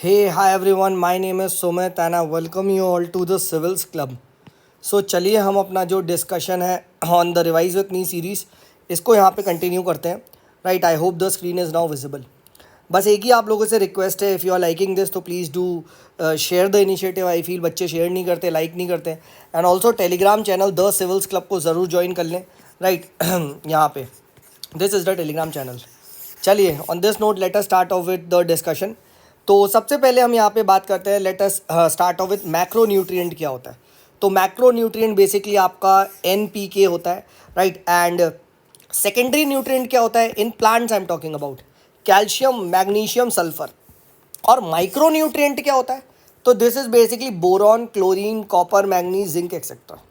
Hey, hi everyone, my name is Sumit and I welcome you all to the Civils Club. सो चलिए हम अपना जो discussion है on the revise with me series इसको यहाँ पे कंटिन्यू करते हैं. Right, I hope the screen is now visible. बस एक ही आप लोगों से रिक्वेस्ट है, if you are liking this तो please do share the initiative. I feel बच्चे शेयर नहीं करते, लाइक नहीं करते. And also Telegram channel the civils club को ज़रूर ज्वाइन कर लें. राइट यहाँ पे this is the Telegram channel. चलिए on this note let us start off with the discussion. तो सबसे पहले हम यहाँ पे बात करते हैं, let us start off with macro nutrient क्या होता है. तो मैक्रो न्यूट्रिएंट बेसिकली आपका NPK होता है. राइट, एंड सेकेंडरी न्यूट्रिएंट क्या होता है in plants I am talking about, calcium, magnesium, sulphur. और माइक्रो न्यूट्रिएंट क्या होता है, तो this is basically boron, chlorine, copper, manganese, zinc etcetera.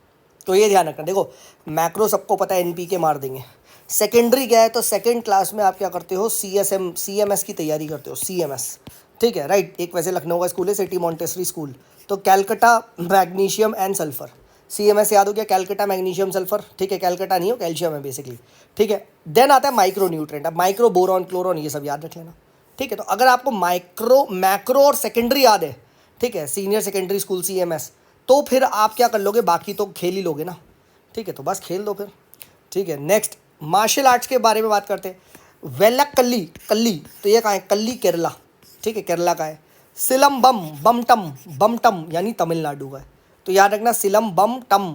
तो ये ध्यान रखना. देखो मैक्रो सबको पता है, NPK मार देंगे. सेकेंडरी क्या है, तो सेकेंड क्लास में आप क्या करते हो, CMS की तैयारी करते हो, CMS. ठीक है, राइट. एक वैसे लखनऊ का स्कूल है, सिटी मॉन्टेसरी स्कूल. तो Calcutta magnesium and sulphur, CMS याद हो गया, कैलकटा मैग्नीशियम सल्फर. ठीक है, कैलकटा नहीं हो, कैल्शियम है बेसिकली. ठीक है, देन आता है माइक्रो न्यूट्रिएंट. अब माइक्रो, बोरॉन, क्लोरोन, ये सब याद रख लेना. ठीक है, तो अगर आपको मैक्रो और सेकेंडरी याद है, ठीक है, सीनियर सेकेंडरी स्कूल CMS, तो फिर आप क्या कर लोगे, बाकी तो खेल ही लोगे ना. ठीक है, तो बस खेल दो फिर. ठीक है, नेक्स्ट मार्शल आर्ट्स के बारे में बात करते हैं. वेलक्कली, कल्ली, तो ये कहाँ है, कल्ली केरला. ठीक है, केरला का है. सिलम्बम, बमटम यानी तमिलनाडु का है. तो याद रखना, सिलम बम टम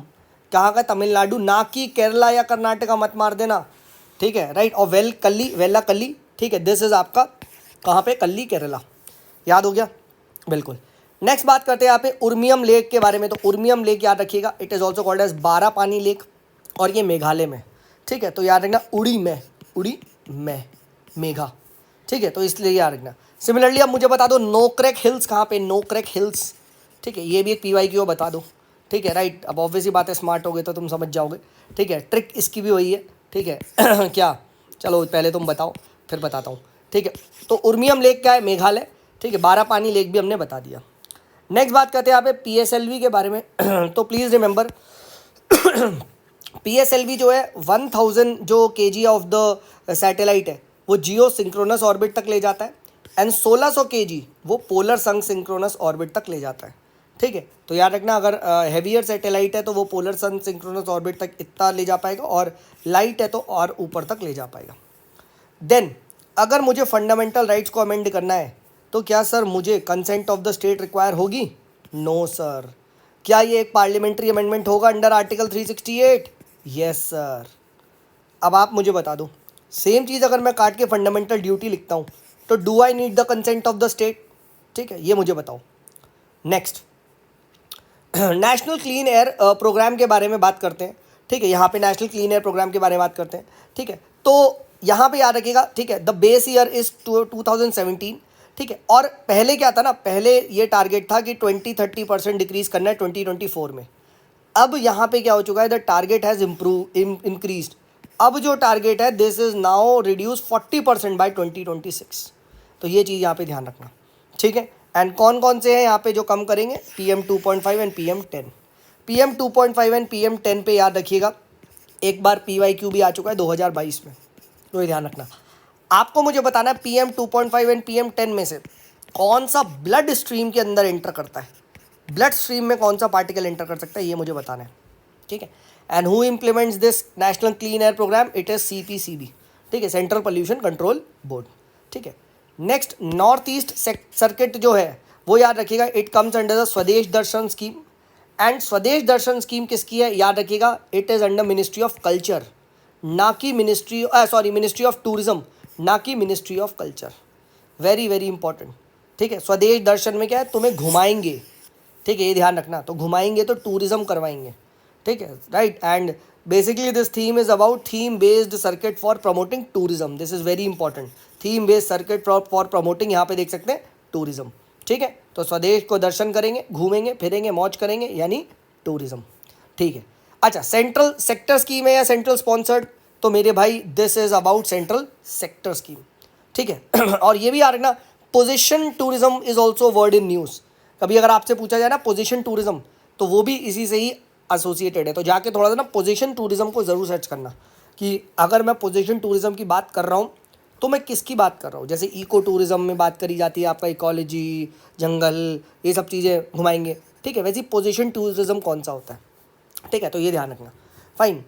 कहाँ का, तमिलनाडु, ना कि केरला या कर्नाटका, मत मार देना. ठीक है, राइट. और वेला कल्ली, ठीक है, दिस इज आपका कहाँ पे, कल्ली केरला. याद हो गया, बिल्कुल. नेक्स्ट बात करते हैं यहाँ पे उर्मियम लेक के बारे में. तो उर्मियम लेक याद रखिएगा, it is also called as बारह पानी लेक, और ये मेघालय में. ठीक है, तो याद रखना उड़ी में मेघा. ठीक है, तो इसलिए याद रखना. सिमिलरली अब मुझे बता दो नोक्रेक हिल्स कहाँ पे, नोक्रेक हिल्स. ठीक है, ये भी एक PYQ बता दो. ठीक है, राइट. अब ऑब्वियसली बात है, स्मार्ट हो गए तो तुम समझ जाओगे. ठीक है, ट्रिक इसकी भी वही है. ठीक है क्या, चलो पहले तुम बताओ फिर बताता हूँ. ठीक है, तो उर्मियम लेक क्या है, मेघालय. ठीक है, बारह पानी लेक भी हमने बता दिया. नेक्स्ट बात करते हैं यहाँ पे PSLV के बारे में. तो प्लीज़ रिमेंबर PSLV जो है 1000 जो kg ऑफ द सैटेलाइट है वो जियो सिंक्रोनस ऑर्बिट तक ले जाता है. एंड 1600 kg वो पोलर सन सिंक्रोनस ऑर्बिट तक ले जाता है. ठीक है, तो याद रखना, अगर हैवियर सैटेलाइट है तो वो पोलर सन सिंक्रोनस ऑर्बिट तक इतना ले जा पाएगा, और लाइट है तो और ऊपर तक ले जा पाएगा. देन अगर मुझे फंडामेंटल राइट्स को अमेंड करना है तो क्या सर मुझे consent of the state require होगी? No sir. क्या ये एक पार्लियामेंट्री अमेंडमेंट होगा अंडर आर्टिकल 368? Yes sir. अब आप मुझे बता दो, सेम चीज़ अगर मैं काट के फंडामेंटल ड्यूटी लिखता हूँ तो do I need the consent of the state? ठीक है, ये मुझे बताओ. Next national clean air programme के बारे में बात करते हैं. ठीक है, यहाँ पे नेशनल क्लीन एयर प्रोग्राम के बारे में बात करते हैं. ठीक है, तो यहाँ पे याद रखिएगा. ठीक है, द बेस ईयर इज 2017. ठीक है, और पहले क्या था ना, पहले ये टारगेट था कि 20-30% डिक्रीज करना है 2024 में. अब यहाँ पे क्या हो चुका है, द टारगेट हैज़ इंक्रीज्ड. अब जो टारगेट है this is now reduce 40% by 2026. तो ये चीज़ यहाँ पे ध्यान रखना. ठीक है, एंड कौन कौन से हैं यहाँ पे जो कम करेंगे, PM 2.5 and PM 10. PM 2.5 and PM 10 पे याद रखिएगा, एक बार PYQ भी आ चुका है 2022 में, तो ये ध्यान रखना. आपको मुझे बताना है PM 2.5 एंड PM 10 में से कौन सा ब्लड स्ट्रीम के अंदर एंटर करता है, ब्लड स्ट्रीम में कौन सा पार्टिकल एंटर कर सकता है, ये मुझे बताना है. ठीक है, and who implements this national clean air programme, it is CPCB. ठीक है, सेंट्रल पोल्यूशन कंट्रोल बोर्ड. ठीक है, नेक्स्ट नॉर्थ ईस्ट सर्किट जो है वो याद रखिएगा, इट कम्स अंडर द स्वदेश दर्शन स्कीम. एंड स्वदेश दर्शन स्कीम किसकी है, याद रखिएगा, it is under ministry of culture, ना कि मिनिस्ट्री ऑफ टूरिज्म, ना कि ministry of culture. Very very important. ठीक है, स्वदेश दर्शन में क्या है, तुम्हें घुमाएंगे. ठीक है, ये ध्यान रखना, तो घुमाएंगे तो टूरिज्म करवाएंगे. ठीक है, right. And basically this theme is about theme based circuit for promoting tourism. This is very important, theme based circuit for promoting, यहाँ पे देख सकते हैं टूरिज्म. ठीक है, तो स्वदेश को दर्शन करेंगे, घूमेंगे फिरेंगे, मौज करेंगे, यानी टूरिज्म. ठीक है, अच्छा सेंट्रल सेक्टर स्कीम है या सेंट्रल स्पॉन्सर्ड, तो मेरे भाई this is about central sector scheme. ठीक है और ये भी याद रखना, position tourism is also word in news. कभी अगर आपसे पूछा जाए ना पोजीशन टूरिज्म, तो वो भी इसी से ही एसोसिएटेड है. तो जाके थोड़ा सा ना पोजीशन टूरिज्म को ज़रूर सर्च करना कि अगर मैं पोजीशन टूरिज्म की बात कर रहा हूँ तो मैं किसकी बात कर रहा हूँ, जैसे इको टूरिज्म में बात करी जाती है, आपका इकोलॉजी, जंगल, ये सब चीज़ें घुमाएंगे, ठीक है। वैसे पोजीशन टूरिज्म कौन सा होता है, ठीक है, तो ये ध्यान रखना। फाइन।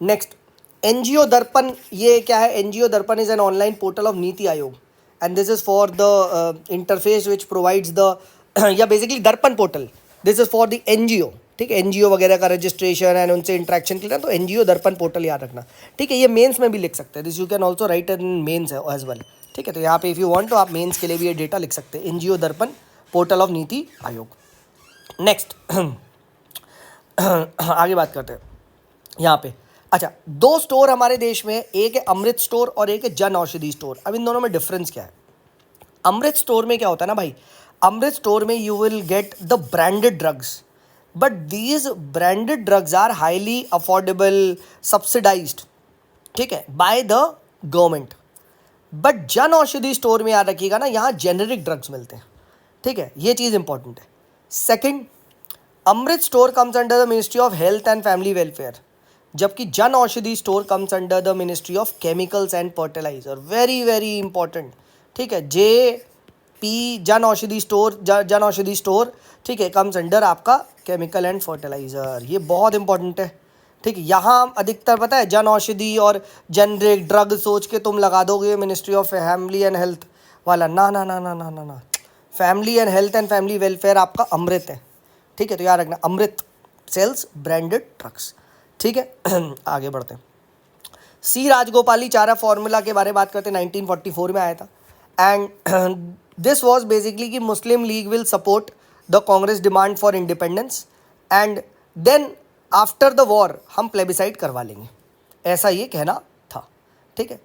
नेक्स्ट, एनजीओ दर्पण, ये क्या है, एनजीओ दर्पण is an online portal of NITI Aayog and this is for the interface which provides the या बेसिकली दर्पण portal, this is for the NGO, ठीक है, एनजीओ वगैरह का रजिस्ट्रेशन एंड उनसे इंटरेक्शन के लिए, तो एनजीओ दर्पण पोर्टल याद रखना, ठीक है। ये मेंस में भी लिख सकते हैं, this you can also write in mains as well, ठीक है। तो यहाँ पे इफ़ यू वांट तो आप मेंस के लिए भी ये डेटा लिख सकते हैं, एनजीओ दर्पण portal of NITI Aayog. Next आगे बात करते हैं यहाँ पे। अच्छा, दो स्टोर हमारे देश में, एक है अमृत स्टोर और एक है जन औषधि स्टोर। अब इन दोनों में डिफरेंस क्या है? अमृत स्टोर में क्या होता है ना भाई, अमृत स्टोर में you will get the branded drugs, but these branded drugs are highly affordable, subsidised, ठीक है, बाय द गवर्नमेंट। बट जन औषधि स्टोर में याद रखिएगा ना, यहाँ जेनेरिक ड्रग्स मिलते हैं, ठीक है, ये चीज़ इंपॉर्टेंट है। Second, Amrit store comes under the ministry of health and family welfare, जबकि Jan Aushadhi store comes under the ministry of chemicals and fertiliser. Very very important, ठीक है। जन औषधि स्टोर, ठीक है, कम्स अंडर आपका केमिकल एंड फर्टिलाइजर, ये बहुत इंपॉर्टेंट है, ठीक है। यहाँ अधिकतर पता है जन औषधि और जेनरिक ड्रग सोच के तुम लगा दोगे ministry of family and health वाला, ना ना ना ना ना ना ना, family and health and family welfare आपका अमृत है, ठीक है। तो याद रखना, अमृत सेल्स ब्रांडेड ड्रग्स, ठीक है। आगे बढ़ते हैं। सी राजगोपालाचारी फॉर्मूला के बारे में बात करते हैं, 1944 में आया था। एंड दिस वाज बेसिकली कि Muslim League will support the Congress demand for independence and then after the war हम प्लेबिसाइड करवा लेंगे, ऐसा ये कहना था, ठीक है।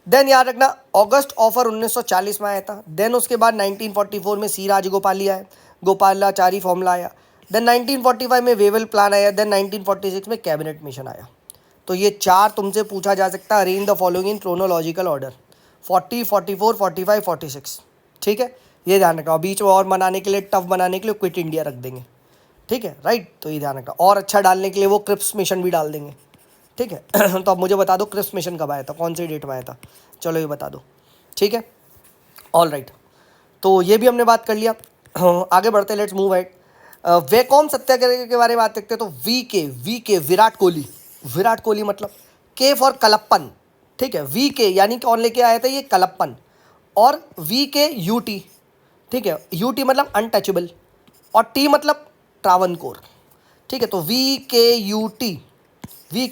देन याद रखना, अगस्त ऑफर 1940 में आया था। देन उसके बाद 1944 में सी गोपालाचारी फॉर्मूला आया। देन 1945 में वेवल प्लान आया। देन 1946 में कैबिनेट मिशन आया। तो ये चार तुमसे पूछा जा सकता है, arrange the following in chronological order, 40, 44, 45, 46, ठीक है, ये ध्यान रखना। बीच में और बनाने के लिए, टफ बनाने के लिए क्विट इंडिया रख देंगे, ठीक है, राइट, तो ये ध्यान रखना। और अच्छा डालने के लिए वो क्रिप्स मिशन भी डाल देंगे, ठीक है। तो अब मुझे बता दो क्रिप्स मिशन कब आया था, कौन सी डेट में आया था, चलो ये बता दो, ठीक है, ऑल राइट। तो ये भी हमने बात कर लिया। आगे बढ़ते, लेट्स मूव हेड। वैकोम सत्याग्रह के बारे में बात करते हैं। तो वी के विराट कोहली मतलब, के फॉर कलप्पन, ठीक है, वी के यानी कौन लेके आया था, ये कलप्पन, और वी के यूटी, ठीक है, यूटी मतलब अनटचेबल, और टी मतलब ट्रावनकोर, ठीक है। तो वी के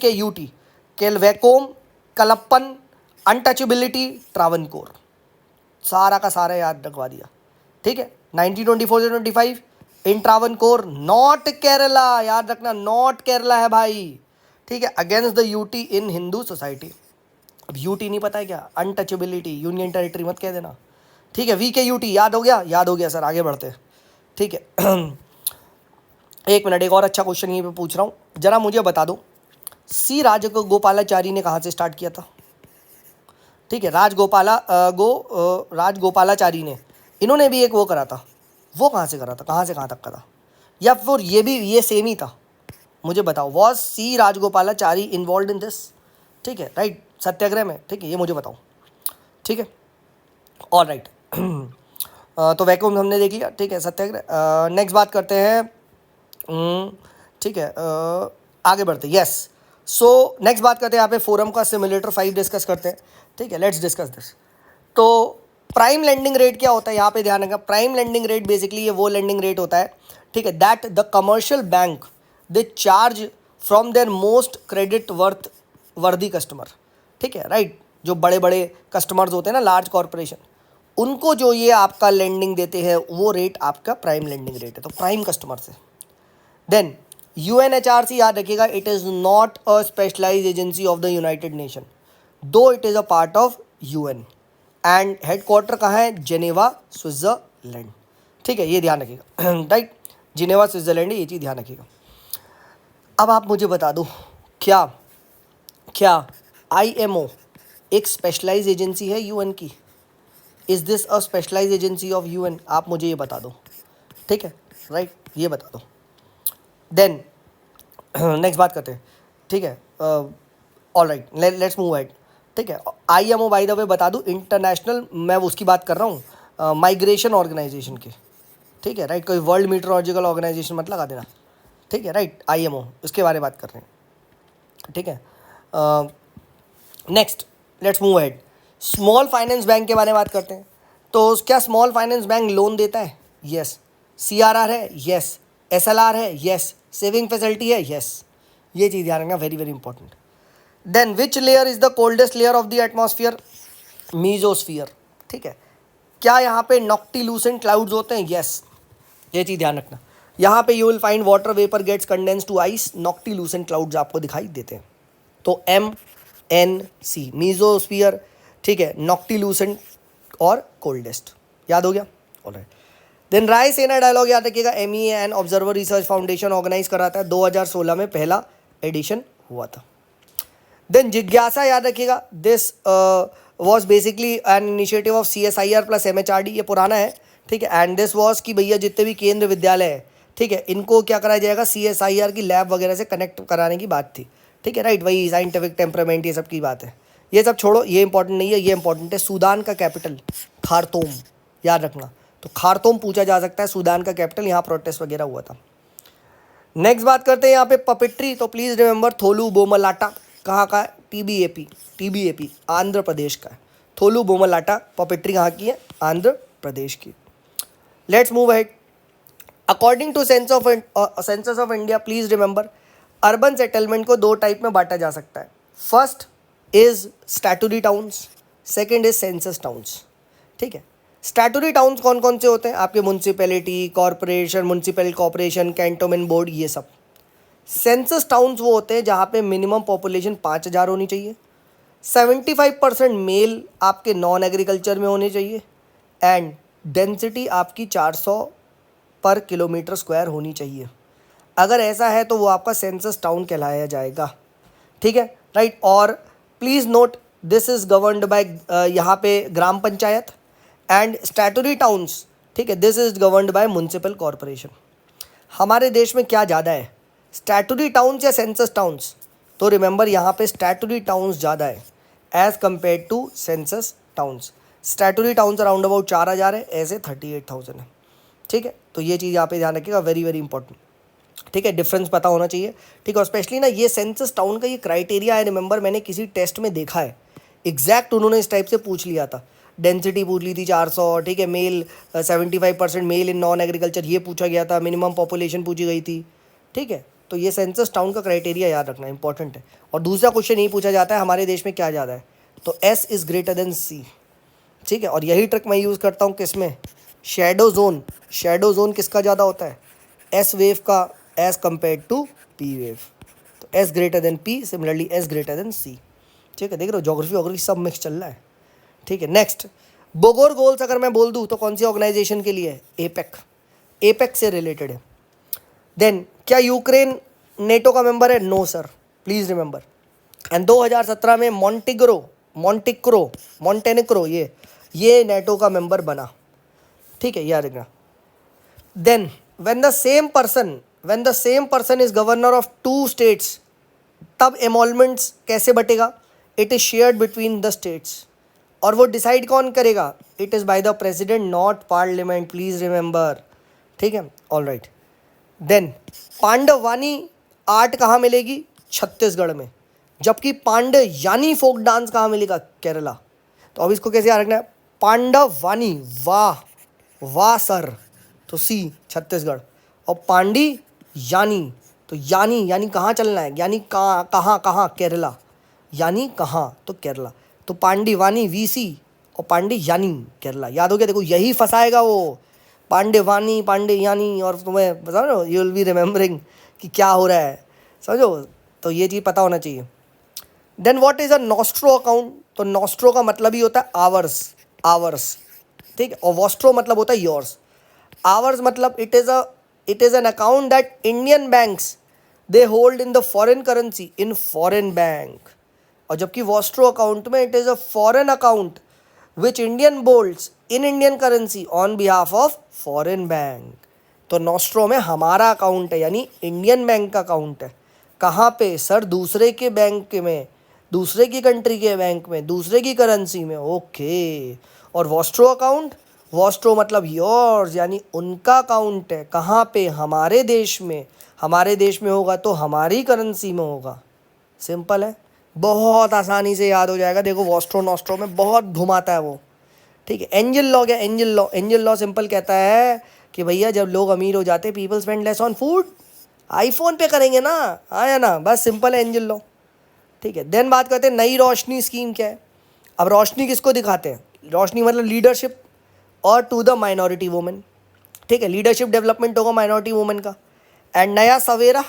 यूटी केल वैकोम, कलप्पन, अनटचेबिलिटी, ट्रावनकोर, सारा का सारा याद रखवा दिया, ठीक है। 1924 से 25 इन ट्रावनकोर, नॉट केरला, याद रखना, नॉट केरला है भाई, ठीक है, against the UT in Hindu society. अब यूटी नहीं पता है क्या, अनटचेबिलिटी, यूनियन टेरिटरी मत कह देना, ठीक है। वी के यूटी याद हो गया सर, आगे बढ़ते हैं, ठीक है। एक मिनट, एक और अच्छा क्वेश्चन ये पे पूछ रहा हूँ, जरा मुझे बता दो, सी राजगोपालाचारी ने कहाँ से स्टार्ट किया था, ठीक है, राजगोपालाचारी ने, इन्होंने भी एक वो करा था, वो कहाँ से करा था, कहाँ से कहाँ तक करा, या फिर ये सेम ही था, मुझे बताओ। Was C Rajagopalachari involved in this, ठीक है, राइट, सत्याग्रह में, ठीक है, ये मुझे बताओ, ठीक है, ऑल राइट। तो वैक्यूम हमने देख लिया, ठीक है, सत्याग्रह। नेक्स्ट बात करते हैं, ठीक है, आगे बढ़ते, यस। सो नेक्स्ट बात करते हैं यहाँ पे फोरम का सिमुलेटर 5 डिस्कस करते हैं, ठीक है, लेट्स डिस्कस दिस। तो प्राइम लेंडिंग रेट क्या होता है, यहाँ पे ध्यान रखना, प्राइम लेंडिंग रेट बेसिकली ये वो लेंडिंग रेट होता है, ठीक है, that the commercial bank they charge from their most creditworthy customer, ठीक है, राइट, जो बड़े बड़े कस्टमर्स होते हैं ना, लार्ज कॉरपोरेशन, उनको जो ये आपका लेंडिंग देते हैं, वो रेट आपका प्राइम लेंडिंग रेट है, तो प्राइम कस्टमर से। देन UNHRC याद रखिएगा, it is not a specialized agency of the United Nation, though it is a part of UN, and headquarter कहाँ है, जेनेवा स्विट्ज़रलैंड, ठीक है, ये ध्यान रखिएगा, राइट, जिनेवा स्विट्ज़रलैंड, ये चीज़ ध्यान रखिएगा। अब आप मुझे बता दो, क्या IMO एक स्पेशलाइज एजेंसी है UN की, is this a specialise agency of UN, आप मुझे ये बता दो, ठीक है, राइट, ये बता दो। देन नेक्स्ट बात करते हैं, ठीक है, all right, let's move head. ठीक है। IMO बाय द वे बता दूँ, इंटरनेशनल, मैं उसकी बात कर रहा हूँ माइग्रेशन ऑर्गेनाइजेशन की, ठीक है राइट। कोई वर्ल्ड मीटरोलॉजिकल ऑर्गेनाइजेशन मत लगा देना, ठीक है राइट। IMO उसके बारे में बात कर रहे हैं, ठीक है। Next let's move ahead. Small finance bank के बारे में बात करते हैं। तो क्या स्मॉल फाइनेंस बैंक लोन देता है? यस। CRR है? यस। SLR है? यस। सेविंग फैसिलिटी है? यस। ये चीज़ ध्यान रखना, very very important. Then which layer is the coldest layer of the atmosphere? Mesosphere, ठीक है। क्या यहाँ पे नॉक्टिल्यूसेंट क्लाउड्स होते हैं? यस। ये चीज़ ध्यान रखना, यहाँ पे you will find water vapour gets condense to ice, noctilucent clouds आपको दिखाई देते हैं। तो MNC मीजोस्फीयर, ठीक है, नॉक्टिल्यूसेंट और कोल्डेस्ट, याद हो गया? ऑलराइट। देन रायसेना डायलॉग याद रखिएगा, MEAN observer research foundation organise कराता है, 2016 में पहला एडिशन हुआ था। देन जिज्ञासा याद रखिएगा, this was basically an initiative of CSIR plus MHRD, ये पुराना है, ठीक है। एंड दिस वॉज कि भैया जितने भी केंद्र विद्यालय है, ठीक है, इनको क्या कराया जाएगा, CSIR की लैब वगैरह से कनेक्ट कराने की बात थी, ठीक है राइट। वही साइंटिफिक टेम्परामेंट ये सब की बात है, ये सब छोड़ो, ये इंपॉर्टेंट नहीं है, ये इंपॉर्टेंट है। सूडान का कैपिटल खार्तूम, याद रखना। तो खार्तूम पूछा जा सकता है, सूडान का कैपिटल, यहाँ प्रोटेस्ट वगैरह हुआ था। नेक्स्ट बात करते हैं यहाँ पे पपेट्री। तो प्लीज़ रिमेंबर थोलू बोमलाटा कहाँ का है? TBAP आंध्र प्रदेश का है। थोलू बोमलाटा पपेट्री कहाँ की है? आंध्र प्रदेश की। Let's move ahead. According to census of India, please remember urban settlement को दो टाइप में बांटा जा सकता है। First is statutory towns, second is census towns, ठीक है। स्टैट्यूटरी टाउन्स कौन कौन से होते हैं? आपके municipality, corporation, municipal corporation, cantonment board, ये सब। सेंसस टाउन्स वो होते हैं जहाँ पे मिनिमम पॉपुलेशन 5000 होनी चाहिए, 75% मेल आपके नॉन एग्रीकल्चर में होने चाहिए, एंड डेंसिटी आपकी 400 पर किलोमीटर स्क्वायर होनी चाहिए। अगर ऐसा है तो वो आपका सेंसस टाउन कहलाया जाएगा, ठीक है राइट। और please note this is governed by यहाँ पे gram panchayat, and statutory towns, ठीक है, this is governed by municipal corporation. हमारे देश में क्या ज़्यादा है, स्टैट्यूटरी टाउन्स या सेंसस टाउन्स? तो रिमेंबर यहाँ पे स्टैट्यूटरी टाउन्स ज़्यादा है as compared to census towns. Statutory towns around about 4000 है, ऐसे 38,000 है, ठीक है। तो ये चीज़ यहाँ पे ध्यान रखिएगा, वेरी वेरी इंपॉर्टेंट, ठीक है। डिफरेंस पता होना चाहिए, ठीक है। और स्पेशली ना ये सेंसस टाउन का ये क्राइटेरिया है, रिमेंबर मैंने किसी टेस्ट में देखा है, एग्जैक्ट उन्होंने इस टाइप से पूछ लिया था। डेंसिटी पूछ ली थी 400, ठीक है, male 75% male in non agriculture, ये पूछा गया था, मिनिमम पॉपुलेशन पूछी गई थी, ठीक है। तो ये सेंसस टाउन का क्राइटेरिया याद रखना इंपॉर्टेंट है। और दूसरा क्वेश्चन यही पूछा जाता है हमारे देश में क्या ज़्यादा है, तो S is greater than C, ठीक है। और यही ट्रिक मैं यूज़ करता हूँ किसमें, शेडो जोन। शेडो जोन किसका ज़्यादा होता है? S वेव का as compared to P wave. तो S greater than P, similarly S greater than C, ठीक है। देख रहे हो, जोग्राफी वोग्राफी सब मिक्स चल रहा है, ठीक है। नेक्स्ट बोगोर गोल्स अगर मैं बोल दूँ तो कौन सी ऑर्गेनाइजेशन के लिए है? एपेक से रिलेटेड है। देन क्या यूक्रेन नेटो का मेंबर है? No sir, please remember. And 2017 में मॉन्टेनेग्रो ये नेटो का मेंबर बना, ठीक है, याद रखना। Then when the same person is governor of 2 states, तब एमोलमेंट्स कैसे बटेगा? It is shared between the states. और वो डिसाइड कौन करेगा? It is by the president, not parliament, please remember, ठीक है, all right. Then Pandavani art कहाँ मिलेगी? छत्तीसगढ़ में। जबकि पांडयानी फोक डांस कहाँ मिलेगा? केरला। तो अब इसको कैसे याद रखना है? पांडवानी, वाह सर, तो C छत्तीसगढ़। और पांडी यानी, तो यानी कहाँ चलना है? यानी कहाँ? केरला। यानी कहाँ? तो केरला। तो पांडीवानी VC और पांडयानी केरला, याद हो गया? देखो यही फंसाएगा वो, पांडवानी पांडयानी, और तुम्हें समझो, यू विल बी रिमेंबरिंग कि क्या हो रहा है, समझो। तो ये चीज़ पता होना चाहिए। Then what is a nostro account? तो नॉस्ट्रो का मतलब ही होता है आवर्स, ठीक है। और वॉस्ट्रो मतलब होता है योर्स। आवर्स मतलब it is an account that Indian banks they hold in the foreign currency in foreign bank. और जबकि वॉस्ट्रो अकाउंट में it is a foreign account which Indian holds in Indian currency on behalf of foreign bank. तो nostro में हमारा account है, यानी Indian bank का account है। कहाँ पे सर? दूसरे के बैंक में, दूसरे की कंट्री के बैंक में, दूसरे की करेंसी में, ओके। और वॉस्ट्रो अकाउंट, वॉस्ट्रो मतलब योर्स, यानी उनका अकाउंट है, कहाँ पे, हमारे देश में, हमारे देश में होगा तो हमारी करेंसी में होगा। सिंपल है, बहुत आसानी से याद हो जाएगा। देखो वॉस्ट्रो नॉस्ट्रो में बहुत घुमाता है वो, ठीक है। एंजल लॉ क्या, angel law, angel law simple कहता है कि भैया जब लोग अमीर हो जाते people spend less on food, iPhone पे करेंगे ना, आया ना, बस सिंपल है एंजल लॉ, ठीक है। देन बात करते हैं नई रोशनी स्कीम क्या है। अब रोशनी किसको दिखाते हैं, रोशनी मतलब लीडरशिप और टू द माइनॉरिटी वुमेन, ठीक है। लीडरशिप डेवलपमेंट होगा माइनॉरिटी वुमेन का। एंड नया सवेरा,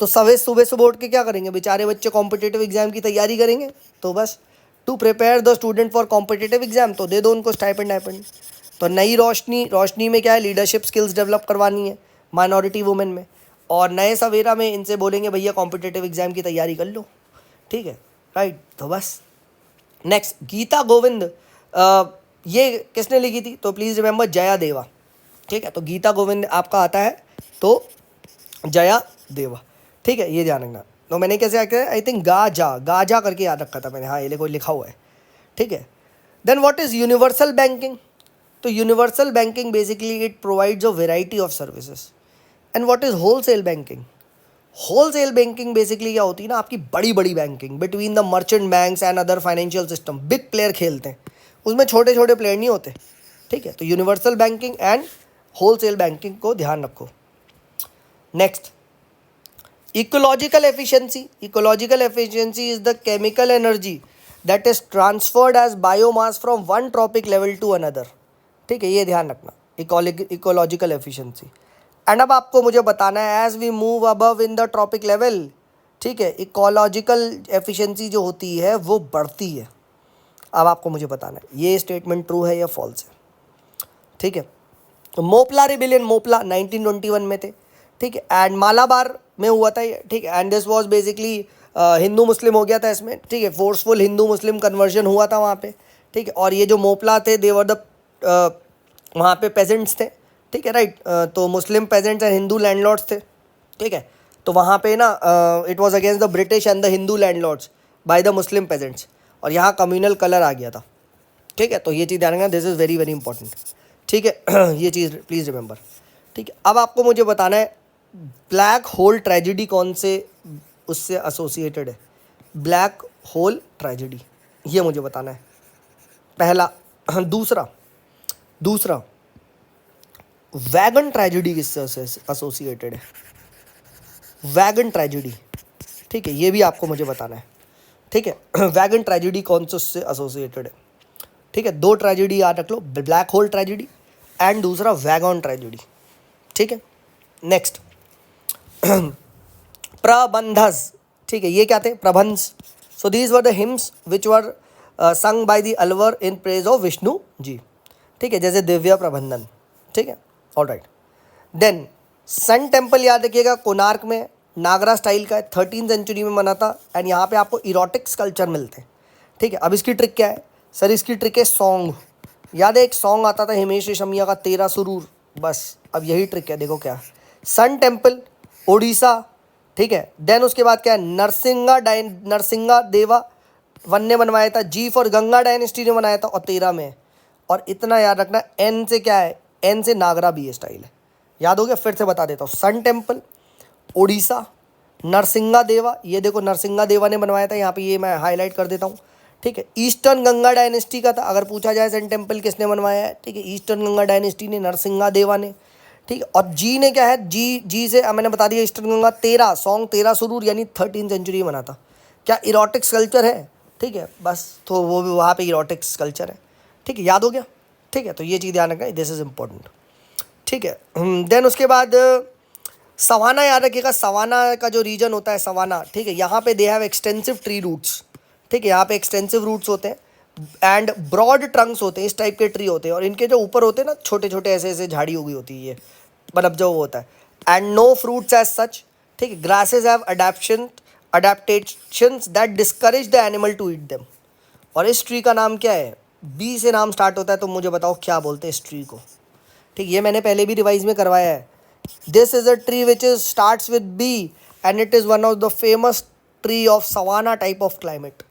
तो सुबह सुबह उठ के क्या करेंगे बेचारे बच्चे, कॉम्पिटिटिव एग्जाम की तैयारी करेंगे, तो बस to prepare the student for competitive exam, तो दे दो उनको स्टाइपेंड आइपेंड। तो नई रोशनी, रोशनी में क्या है, लीडरशिप स्किल्स डेवलप करवानी है माइनॉरिटी वुमेन में। और नए सवेरा में इनसे बोलेंगे भैया कॉम्पिटिटिव एग्जाम की तैयारी कर लो, ठीक है, राइट। तो बस नेक्स्ट गीता गोविंद, ये किसने लिखी थी, तो प्लीज़ रिमेंबर जया देवा, ठीक है। तो गीता गोविंद आपका आता है तो जया देवा, ठीक है, ये ध्यान रखना। तो मैंने कैसे याद किया, आई थिंक गाजा, गाजा करके याद रखा था मैंने, हाँ ये देखो लिखा हुआ है, ठीक है। Then what is universal banking, तो universal banking basically it provides a variety of services. And what is wholesale banking, wholesale banking basically क्या होती है ना, आपकी बड़ी बड़ी banking between the merchant banks and other financial system, big player खेलते हैं, उसमें छोटे छोटे प्लेयर नहीं होते, ठीक है। तो universal banking and wholesale banking को ध्यान रखो। Next ecological efficiency, ecological efficiency is the chemical energy that is transferred as biomass from one trophic level to another, ठीक है, ये ध्यान रखना इकोलॉजिकल एफिशिएंसी। एंड अब आपको मुझे बताना है as we move above in the trophic level, ठीक है, इकोलॉजिकल एफिशिएंसी जो होती है वो बढ़ती है। अब आपको मुझे बताना है ये स्टेटमेंट ट्रू है या फॉल्स है, ठीक है। तो मोपला रिबिलियन, मोपला 1921 में थे, ठीक है, एंड मालाबार में हुआ था ये, ठीक है। And this was basically Hindu Muslim हो गया था इसमें, ठीक है, फोर्सफुल हिंदू मुस्लिम कन्वर्जन हुआ था वहाँ पे, ठीक है। और ये जो मोपला थे देवर द वहाँ पे पेजेंट्स थे, ठीक है, राइट। तो मुस्लिम पेजेंट्स एंड हिंदू लैंडलॉर्ड्स थे, ठीक है। तो वहाँ पे ना it was against the British and the Hindu landlords by the Muslim pageants, और यहाँ कम्युनल कलर आ गया था, ठीक है। तो ये चीज़ ध्यान रखना, this is very very important, ठीक है। ये चीज़ प्लीज़ रिमेंबर, ठीक है। अब आपको मुझे बताना है ब्लैक होल ट्रेजिडी कौन से उससे एसोसिएटेड है, ब्लैक होल ट्रेजिडी, ये मुझे बताना है पहला। दूसरा वैगन ट्रेजिडी किससे एसोसिएटेड है, वैगन ट्रेजिडी, ठीक है, ये भी आपको मुझे बताना है, ठीक है। वैगन ट्रेजिडी कौन से उससे एसोसिएटेड है, ठीक है। दो ट्रेजिडी याद रख लो, ब्लैक होल ट्रेजिडी एंड दूसरा वैगन ट्रेजिडी, ठीक है। नेक्स्ट प्रबंधस, ठीक है, ये क्या थे, प्रबंधस। So these were the hymns which were sung by the Alvar in praise of Vishnu ji, ठीक है, जैसे दिव्य प्रबंधन, ठीक है, all right. Then sun temple याद रखिएगा, कोणार्क में, नागरा स्टाइल का है, 13th सेंचुरी में बना था। एंड यहाँ पे आपको इरोटिक स्कल्पचर मिलते हैं, ठीक है। अब इसकी ट्रिक क्या है सर, इसकी ट्रिक है सॉन्ग, याद है एक सॉन्ग आता था हिमेश रेशमिया का, तेरा सुरूर, बस अब यही ट्रिक है, देखो क्या, सन टेम्पल ओडिशा, ठीक है। देन उसके बाद क्या है, नरसिंगा देवा वन ने बनवाया था, जी फॉर गंगा डायनेस्टी ने बनाया था, और 13 में। और इतना याद रखना एन से क्या है, एन से नागरा बी स्टाइल है, याद हो गया, फिर से बता देता हूँ, सन टेम्पल ओडिशा, नरसिंगा देवा, ये देखो नरसिंगा देवा ने बनवाया था, यहाँ पे ये मैं हाईलाइट कर देता हूँ, ठीक है। ईस्टर्न गंगा डायनेस्टी का था, अगर पूछा जाए सन टेम्पल किसने बनवाया है, ठीक है, ईस्टर्न गंगा डायनेस्टी ने, नरसिंगा देवा ने, ठीक है। और जी ने क्या है, जी से मैंने बता दिया ईस्टर्न गंगा, 13 सॉन्ग, 13 सुरूर यानी 13th सेंचुरी में बना था। क्या इरोटिक स्कल्पचर है, ठीक है, बस तो वो भी वहाँ पे इरोटिक स्कल्पचर है, ठीक है, याद हो गया, ठीक है। तो ये चीज़ ध्यान रखना, दिस इज़ इम्पोर्टेंट, ठीक है। देन उसके बाद सवाना याद रखिएगा, सवाना का जो रीजन होता है सवाना, ठीक है, यहाँ पे they have extensive tree roots, ठीक है, यहाँ पे एक्सटेंसिव रूट्स होते हैं एंड ब्रॉड ट्रंक्स होते हैं, इस टाइप के ट्री होते हैं, और इनके जो ऊपर होते हैं ना छोटे छोटे ऐसे ऐसे झाड़ी उगी होती है, ये मतलब जो वो होता है, and no fruits as such, ठीक है। Grasses have adaptations that discourage the animal to eat them. और इस ट्री का नाम क्या है, बी से नाम स्टार्ट होता है, तो मुझे बताओ क्या बोलते हैं इस ट्री को, ठीक, ये मैंने पहले भी रिवाइज में करवाया है। This is a tree which is starts with B and it is one of the famous tree of savanna type of climate,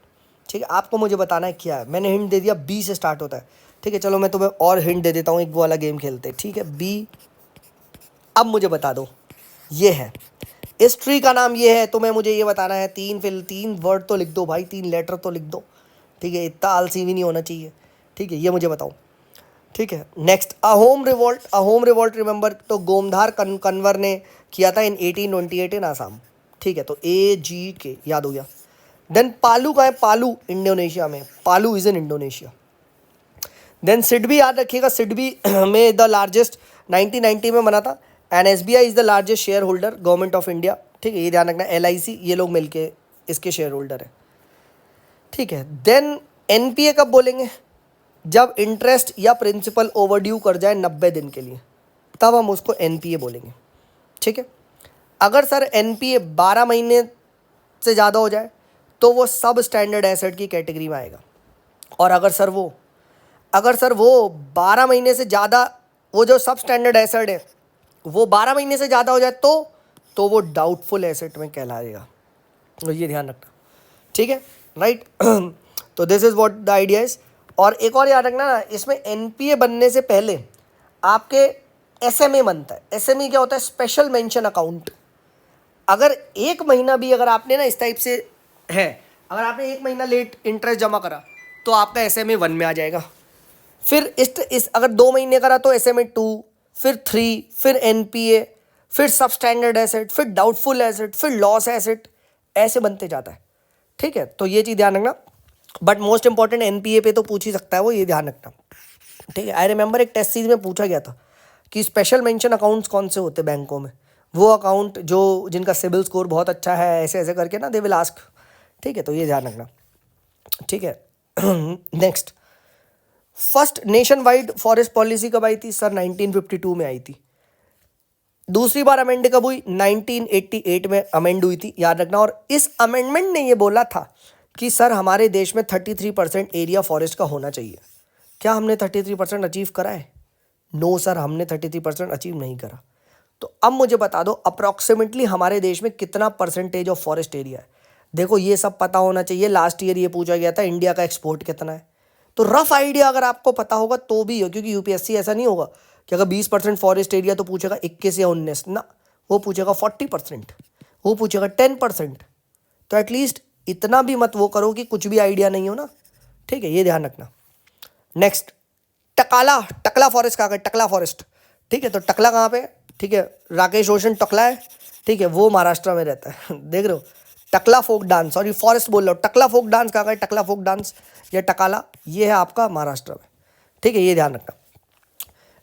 ठीक है, आपको मुझे बताना है क्या है। मैंने हिंट दे दिया बी से स्टार्ट होता है, ठीक है। चलो मैं तुम्हें और हिंट दे देता हूँ, एक वो वाला गेम खेलते हैं, ठीक है। बी, अब मुझे बता दो ये है, इस ट्री का नाम ये है, तुम्हें मुझे ये बताना है। तीन वर्ड तो लिख दो भाई, 3 लेटर तो लिख दो, ठीक है। इतना आलसी भी नहीं होना चाहिए, ठीक है। ये मुझे बताओ, ठीक है। नेक्स्ट, अहोम रिवॉल्ट रिमेंबर, तो गोमधार कन्वर ने किया था इन 1828 इन आसाम, ठीक है। तो AGK याद हो गया। देन पालू का है, पालू इंडोनेशिया में, Palu is in Indonesia. Then SIDBI याद रखिएगा, सिडबी में द लार्जेस्ट 1990 में बना था, and SBI is the largest share holder government of India, ठीक है। ये ध्यान रखना, LIC ये लोग मिलके इसके शेयर होल्डर है, ठीक है। देन NPA कब बोलेंगे, जब इंटरेस्ट या प्रिंसिपल ओवरड्यू कर जाए 90 दिन के लिए, तब हम उसको NPA बोलेंगे, ठीक है। अगर सर NPA 12 महीने से ज़्यादा हो जाए तो वो सब स्टैंडर्ड एसेट की कैटेगरी में आएगा। और अगर सर वो 12 महीने से ज़्यादा, वो जो सब स्टैंडर्ड एसेट है वो 12 महीने से ज़्यादा हो जाए तो वो डाउटफुल एसेट में कहलाएगा, तो ये ध्यान रखना, ठीक है, राइट। तो this is what the idea is. और एक और याद रखना ना, इसमें NPA बनने से पहले आपके SMA बनता है। SMA क्या होता है, स्पेशल मेंशन अकाउंट। अगर एक महीना भी अगर आपने ना इस टाइप से है, अगर आपने 1 महीना लेट इंटरेस्ट जमा करा तो आपका SMA 1 में आ जाएगा। फिर इस अगर 2 महीने करा तो SMA 2, फिर 3, फिर NPA, फिर सब स्टैंडर्ड एसेट, फिर डाउटफुल एसेट, फिर लॉस एसेट, ऐसे बनते जाता है, ठीक है। तो ये चीज़ ध्यान रखना। बट मोस्ट इंपॉर्टेंट NPA पे तो पूछ ही सकता है वो, ये ध्यान रखना, ठीक है। आई रिमेंबर एक टेस्ट सीरीज में पूछा गया था कि स्पेशल मेंशन अकाउंट्स कौन से होते हैं बैंकों में, वो अकाउंट जो जिनका सिबिल स्कोर बहुत अच्छा है, ऐसे ऐसे करके ना दे विल आस्क, ठीक है। तो ये ध्यान रखना, ठीक है। Next, first nation wide forest policy कब आई थी सर, 1952 में आई थी। दूसरी बार अमेंड कब हुई, 1988 में अमेंड हुई थी, याद रखना। और इस अमेंडमेंट ने ये बोला था कि सर हमारे देश में 33% एरिया फॉरेस्ट का होना चाहिए। क्या हमने 33% अचीव करा है? नो सर, हमने 33% अचीव नहीं करा। तो अब मुझे बता दो अप्रॉक्सीमेटली हमारे देश में कितना परसेंटेज ऑफ फॉरेस्ट एरिया है। देखो ये सब पता होना चाहिए। लास्ट ईयर ये पूछा गया था इंडिया का एक्सपोर्ट कितना है, तो रफ आइडिया अगर आपको पता होगा तो भी हो, क्योंकि UPSC ऐसा नहीं होगा कि अगर 20% फॉरेस्ट एरिया तो पूछेगा 21 या 19 ना, वो पूछेगा 40%, वो पूछेगा 10%। तो एटलीस्ट इतना भी मत वो करो कि कुछ भी आइडिया नहीं हो ना, ठीक है, ये ध्यान रखना। नेक्स्ट, टकला फॉरेस्ट कहाँ है, टकला फॉरेस्ट, ठीक है। तो टकला कहाँ पे, ठीक है, राकेश रोशन टकला है, ठीक है, वो महाराष्ट्र में रहता है। देख रहे हो, टकला फोक डांस, सॉरी फॉरेस्ट बोल रहा हूँ, टकला फोक डांस कहाँ है, टकला फोक डांस या टकाला, ये है आपका महाराष्ट्र में, ठीक है, ये ध्यान रखना।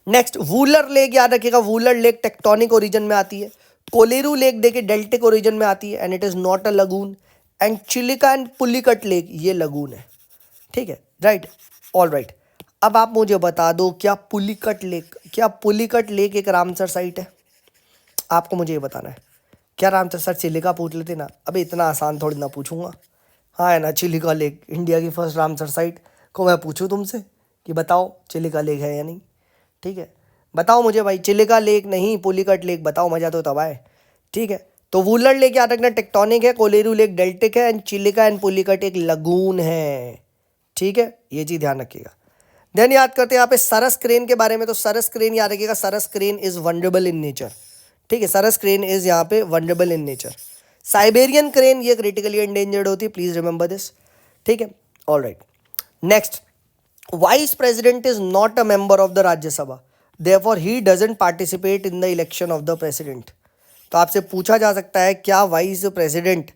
नेक्स्ट, वूलर लेक याद रखिएगा, वूलर लेक टेक्टोनिक ओरिजिन में आती है। कोलेरू लेक देखिए डेल्टिक ओरिजिन में आती है, and it is not a lagoon. And Chilika and Pulicat lake ये लगून है, ठीक है, राइट, ऑल राइट। अब आप मुझे बता दो क्या पुलिकट लेक एक रामसर साइट है? आपको मुझे ये बताना है। क्या रामसर, सर चिलिका पूछ लेते ना, अबे इतना आसान थोड़ी ना पूछूंगा। हाँ है ना, चिलिका लेक इंडिया की फर्स्ट रामसर साइट को मैं पूछूं तुमसे कि बताओ चिलिका लेक है या नहीं, ठीक है, बताओ मुझे भाई, चिलिका लेक नहीं पुलिकट लेक बताओ, मज़ा तो तब आए, ठीक है। तो वूलर लेक याद रखना टेक्टोनिक है, कोलेरू लेक डेल्टिक है, एंड चिलिका एंड पुलिकट एक लगून है, ठीक है, ये चीज़ ध्यान रखिएगा। देन याद करते हैं यहाँ पे सरस क्रेन के बारे में। तो सरस क्रेन याद रखिएगा, sarus crane is vulnerable in nature, ठीक है, सरस क्रेन इज यहाँ पे vulnerable in nature. Siberian crane ये क्रिटिकली एंडेंजर्ड होती है, प्लीज रिमेंबर दिस, ठीक है, all right. Next, vice president is not a member of the Rajya Sabha, therefore he doesn't participate in the election of the president. तो आपसे पूछा जा सकता है क्या vice president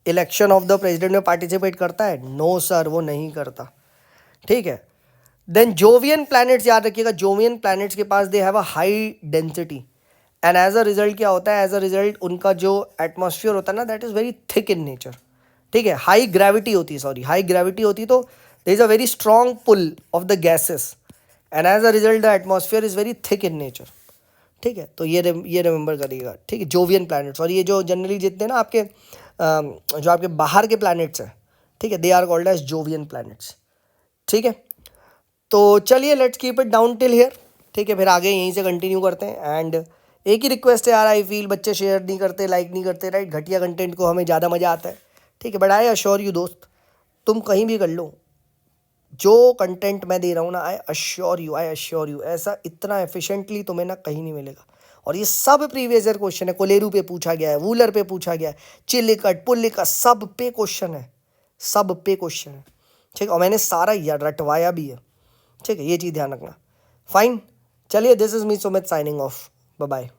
election of the president में पार्टिसिपेट करता है? नो सर, वो नहीं करता, ठीक है। देन जोवियन प्लैनेट्स याद रखिएगा, जोवियन प्लैनेट्स के पास they have a high density, and as a result क्या होता है, एज अ रिजल्ट उनका जो एटमॉस्फेयर होता है ना that is very thick in nature, ठीक है, हाई ग्रेविटी होती है, तो there is a very strong pull of the gases, and as a result the atmosphere is very thick in nature, ठीक है। तो ये रिमेंबर करिएगा, ठीक है, जोवियन प्लैनेट्स। और ये जो जनरली जितने ना आपके जो आपके बाहर के प्लैनेट्स हैं, ठीक है, they are called as Jovian planets, ठीक है। तो चलिए let's keep it down till here, ठीक है, फिर आगे यहीं से कंटिन्यू करते हैं। एंड एक ही रिक्वेस्ट है यार, आई फील बच्चे शेयर नहीं करते, लाइक नहीं करते, राइट, घटिया कंटेंट को हमें ज़्यादा मज़ा आता है, ठीक है, बट आई अश्योर यू दोस्त, तुम कहीं भी कर लो, जो कंटेंट मैं दे रहा हूँ ना, आई अश्योर यू, ऐसा इतना एफिशिएंटली तुम्हें ना कहीं नहीं मिलेगा। और ये सब प्रीवियस ईयर क्वेश्चन है, कोलेरू पे पूछा गया है, वूलर पे पूछा गया है, चिल्लिकट पुल्लिकट सब पे क्वेश्चन है, सब पे क्वेश्चन है। ठीक है, और मैंने सारा यार रटवाया भी है। ठीक है, ये चीज़ ध्यान रखना। फाइन, चलिए, this is me Sumit signing off, bye bye.